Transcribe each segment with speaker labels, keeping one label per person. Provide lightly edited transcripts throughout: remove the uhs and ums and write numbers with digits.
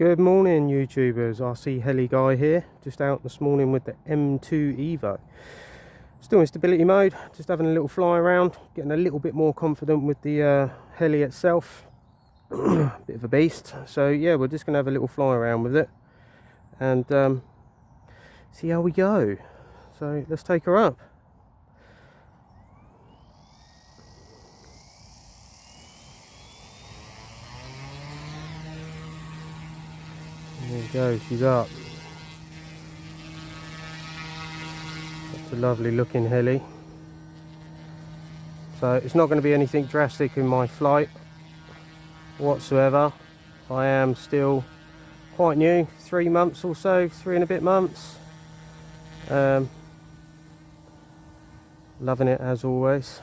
Speaker 1: Good morning YouTubers, RC Heli Guy here, just out this morning with the M2 Evo. Still in stability mode, just having a little fly around, getting a little bit more confident with the heli itself. Bit of a beast, so yeah, we're just going to have a little fly around with it and see how we go. So let's take her up. There we go, she's up. That's a lovely looking heli. So it's not going to be anything drastic in my flight whatsoever. I am still quite new, 3 months or so, 3 and a bit months. Loving it as always.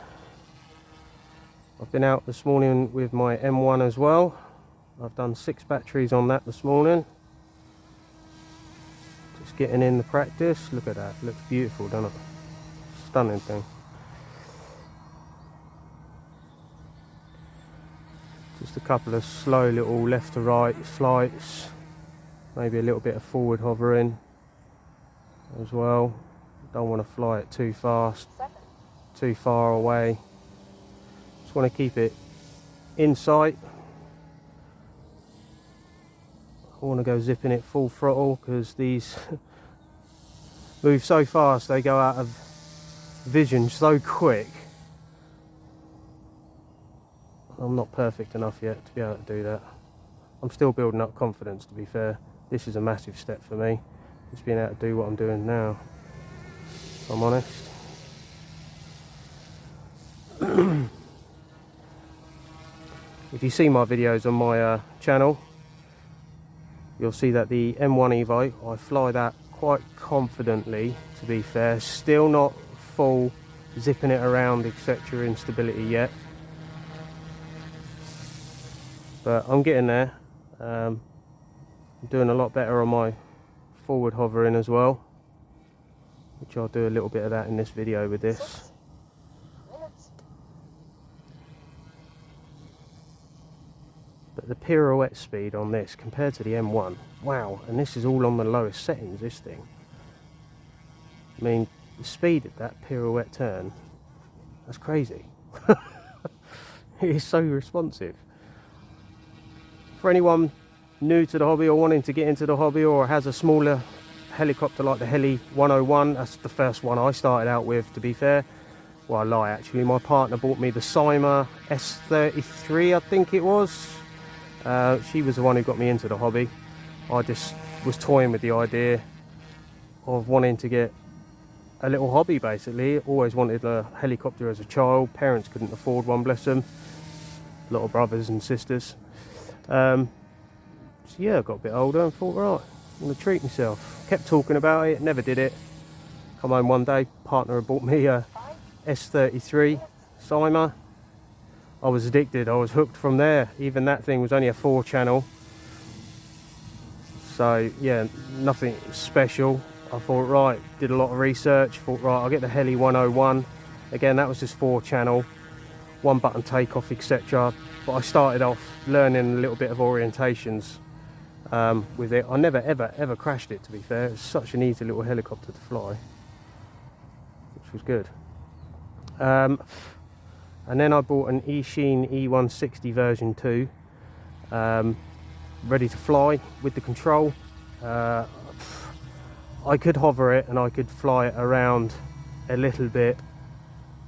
Speaker 1: I've been out this morning with my M1 as well. I've done 6 batteries on that this morning. Just getting in the practice. Look at that, looks beautiful, doesn't it? Stunning thing. Just a couple of slow little left to right flights, maybe a little bit of forward hovering as well. Don't want to fly it too fast, too far away. Just want to keep it in sight. I want to go zipping it full throttle because these move so fast, they go out of vision so quick. I'm not perfect enough yet to be able to do that. I'm still building up confidence, to be fair. This is a massive step for me, just being able to do what I'm doing now, if I'm honest. If you see my videos on my channel, you'll see that the M1 Evo, I fly that quite confidently, to be fair. Still not full zipping it around etc in stability yet, but I'm getting there. I'm doing a lot better on my forward hovering as well, which I'll do a little bit of that in this video with this. But the pirouette speed on this compared to the M1, wow, and this is all on the lowest settings, this thing. I mean, the speed at that pirouette turn, that's crazy. It is so responsive. For anyone new to the hobby or wanting to get into the hobby or has a smaller helicopter like the Heli 101, that's the first one I started out with, to be fair. Well, I lie actually, my partner bought me the Syma S33, I think it was. She was the one who got me into the hobby. I just was toying with the idea of wanting to get a little hobby basically. Always wanted a helicopter as a child. Parents couldn't afford one, bless them. Little brothers and sisters. So yeah, I got a bit older and thought, right, I'm going to treat myself. Kept talking about it, never did it. Come home one day, partner had bought me a S33 Syma. I was addicted, I was hooked from there. Even that thing was only a 4-channel. So yeah, nothing special. I thought, right, did a lot of research, thought, right, I'll get the Heli 101. Again, that was just 4-channel, 1-button takeoff, etc. But I started off learning a little bit of orientations with it. I never ever crashed it, to be fair. It's such an easy little helicopter to fly, which was good. And then I bought an Eachine E160 version 2, ready to fly with the control. I could hover it and I could fly it around a little bit,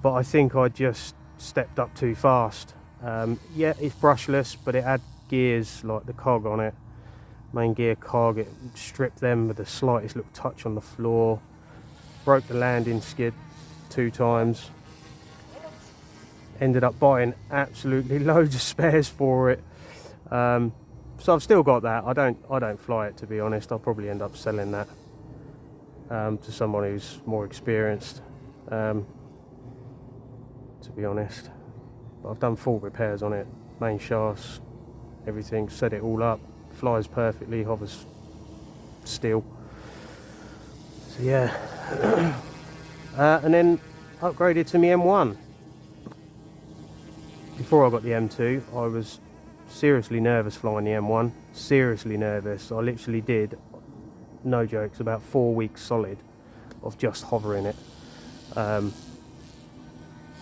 Speaker 1: but I think I just stepped up too fast. Yeah, it's brushless, but it had gears like the cog on it, main gear cog. It stripped them with the slightest little touch on the floor, broke the landing skid 2 times. Ended up buying absolutely loads of spares for it. So I've still got that. I don't fly it, to be honest. I'll probably end up selling that to someone who's more experienced, to be honest. But I've done full repairs on it, main shafts, everything, set it all up, flies perfectly, hovers still. So yeah, and then upgraded to my M1. Before I got the M2, I was seriously nervous flying the M1. Seriously nervous. I literally did, no jokes, about 4 weeks solid of just hovering it.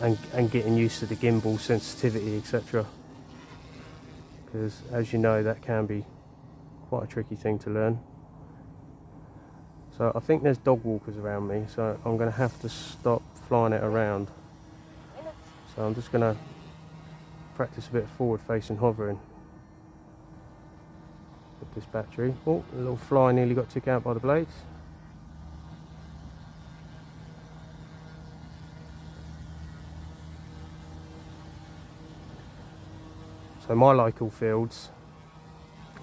Speaker 1: And getting used to the gimbal sensitivity, etc. Because as you know, that can be quite a tricky thing to learn. So I think there's dog walkers around me, so I'm going to have to stop flying it around. So I'm just going to practice a bit of forward facing hovering with this battery. Oh, a little fly nearly got took out by the blades. So my local fields,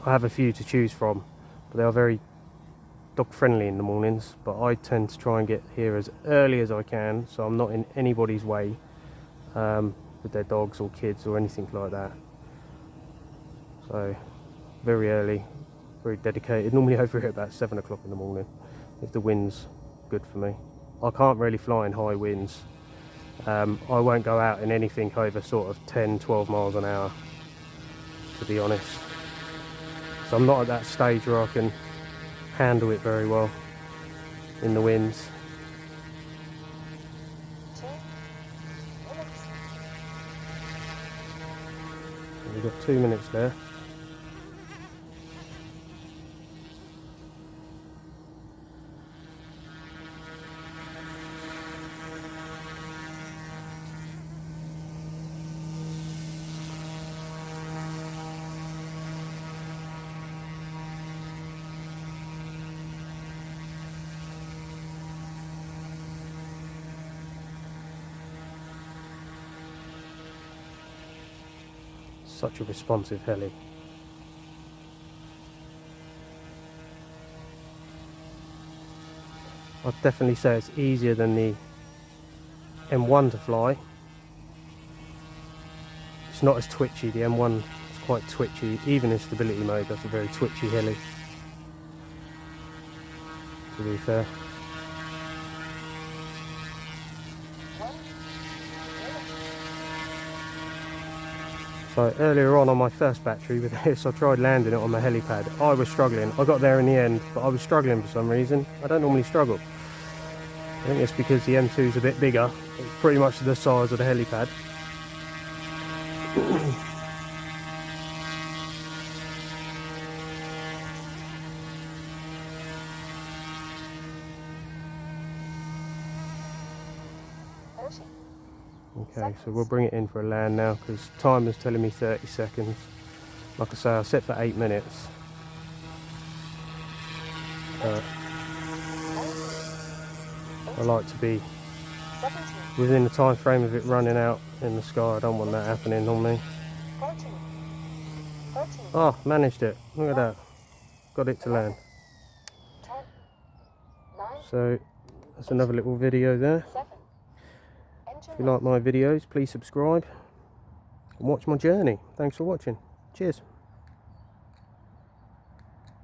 Speaker 1: I have a few to choose from, but they are very dog friendly in the mornings, but I tend to try and get here as early as I can, so I'm not in anybody's way with their dogs or kids or anything like that. So very early, very dedicated, normally over here about 7 o'clock in the morning if the wind's good for me. I can't really fly in high winds. I won't go out in anything over sort of 10-12 miles an hour, to be honest. So I'm not at that stage where I can handle it very well in the winds.
Speaker 2: 2 minutes.
Speaker 1: We've got 2 minutes there. Such a responsive heli. I'd definitely say it's easier than the M1 to fly. It's not as twitchy. The M1 is quite twitchy, even in stability mode. That's a very twitchy heli, to be fair.
Speaker 2: 1 minute.
Speaker 1: So earlier on my first battery with this, I tried landing it on my helipad. I was struggling. I got there in the end, but I was struggling for some reason. I don't normally struggle. I think it's because the M2 is a bit bigger. It's pretty much the size of the helipad. Okay, so we'll bring it in for a land now because time is telling me 30 seconds. Like I say, I set for 8 minutes. I like to be within the time frame of it running out in the sky. I don't want that happening on me.
Speaker 2: 14.
Speaker 1: Oh, managed it. Look at that. Got it to land.
Speaker 2: 10. 9.
Speaker 1: So that's another little video there.
Speaker 2: 7. Engine
Speaker 1: If you like my videos, please subscribe and watch my journey. Thanks for watching. Cheers.